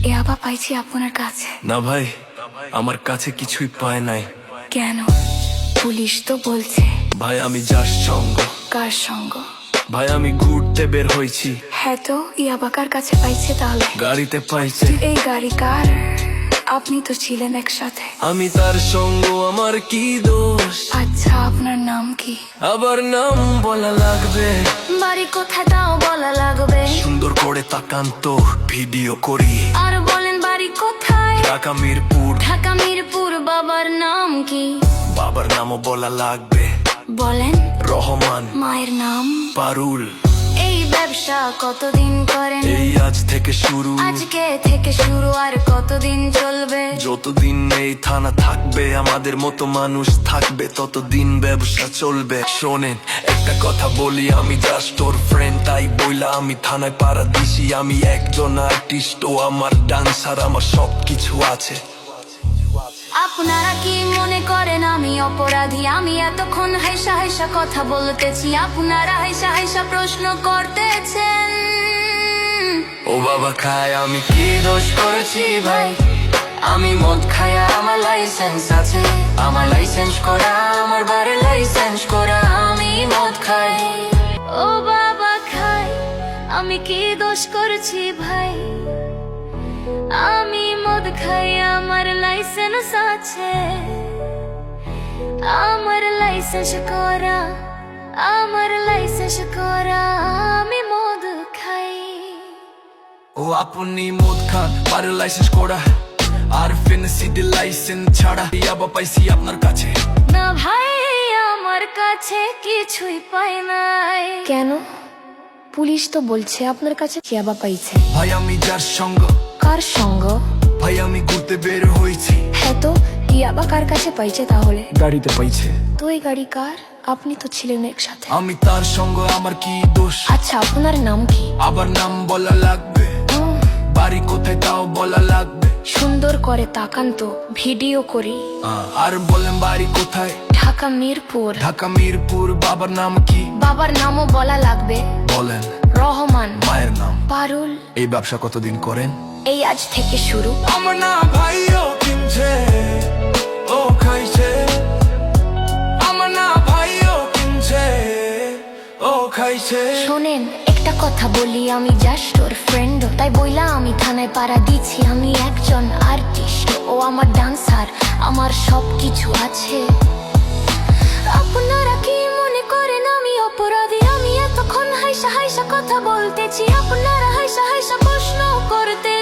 ইয়াবা পাইছি আপনার কাছে। না ভাই, আমার কাছে কিছুই পায় নাই। কেন? পুলিশ তো বলছে। ভাই আমি যার সঙ্গ। কার সঙ্গ? ভাই আমি ঘুরতে বের হয়েছি। হ্যাঁ তো ইয়াবা কার কাছে পাইছে তাহলে? গাড়িতে পাইছে। এই গাড়ি কার? আপনি তো ছিলেন একসাথে। আমি তার সঙ্গ, আমার কি দোষ? আচ্ছা আপনার নাম কি? আবার নাম বলা লাগবে? বাড়ি কোথায় তাও বলা লাগবে? সুন্দর করে তাকান তো, ভিডিও করি। আর বলেন বাড়ি কোথায়? ঢাকা মিরপুর। ঢাকা মিরপুর। বাবার নাম কি? বাবার নামও বলা লাগবে। বলেন। রহমান। মায়ের নাম? পারুল। এই ব্যবসা কতদিন করেন? এই আজ থেকে শুরু। আজকে থেকে শুরু, আর কতদিন চলবে? যতদিন এই থানা থাকবে, আমাদের মতো মানুষ থাকবে, ততদিন ব্যবসা চলবে। শোনেন একটা কথা বলি, আমি জাস্ট ওর ফ্রেন্ড, তাই বইলা আমি থানায় পাড়া দিছি। আমি একজন আর্টিস্ট, ও আমার ডান্সার, আমার সবকিছু আছে। আপনারা কি মনে করেন আমি অপরাধী? আমি এতক্ষণ হাইসা হাইসা কথা বলতেছি, আপনারা হাইসা হাইসা প্রশ্ন করতেছেন। ও বাবা খায়, আমি কি দোষ করেছি ভাই? আমি মদ খাই, আমার লাইসেন্স আছে, আমার লাইসেন্স করা, আমার বাড়ির লাইসেন্স করা। আমি মদ খাই। ও বাবা খাই, আমি কি দোষ করেছি ভাই? আমি মদ খাই, আমার লাইসেন্স আছে, আমার লাইসেন্স করা, আমার লাইসেন্স করা। আমি মদ খাই। ও আপনি মদ খান, বাড়ির লাইসেন্স করা, আর ফেন্সিডি লাইসেন্স ছাড়া ইয়াবা পাইছি আপনার কাছে। না ভাই, আমার কাছে কিছুই পাই নাই। কেন? পুলিশ তো বলছে আপনার কাছে ইয়াবা পাইছে। ভাই আমি যার সঙ্গ। কার সঙ্গ? ভাই আমি ঘুরতে বের হয়েছি। হ্যাঁ তো ইয়াবা কার কাছে পাইছে তাহলে? গাড়িতে পাইছে। তো এই গাড়ি কার? আপনি তো ছিলেন একসাথে। আমি তার সঙ্গ, আমার কি দোষ? আচ্ছা আপনার নাম কি? আবার নাম বলা লাগবে? বাড়ি কোথায় তাও বলা লাগবে? সুন্দর করে তাকান তো, ভিডিও করি। আর বলেন বাড়ি কোথায়? ঢাকা মিরপুর। ঢাকা মিরপুর। বাবার নাম কি? বাবার নামও বলা লাগবে। বলেন। রহমান। মায়ের নাম? পারুল। এই ব্যবসা কতদিন করেন? এই আজ থেকে শুরু। আমার না ভাইও কিনছে, ও খাইছে। আমার না ভাইও কিনছে, ও খাইছে। শোনেন একটা কথা বলি, আমি জাস্ট ওর ফ্রেন্ড, তাই বইলা আমি থানায় পাড়া দিচ্ছি। আমি একজন আর্টিস্ট, ও আমার ডান্সার, আমার সবকিছু আছে। আপনারা কি মনে করেন আমি অপরাধী? আমি এতক্ষণ হাইসা হাইসা কথা বলতেছি, আপনারা হাইসা হাইসা প্রশ্ন করতে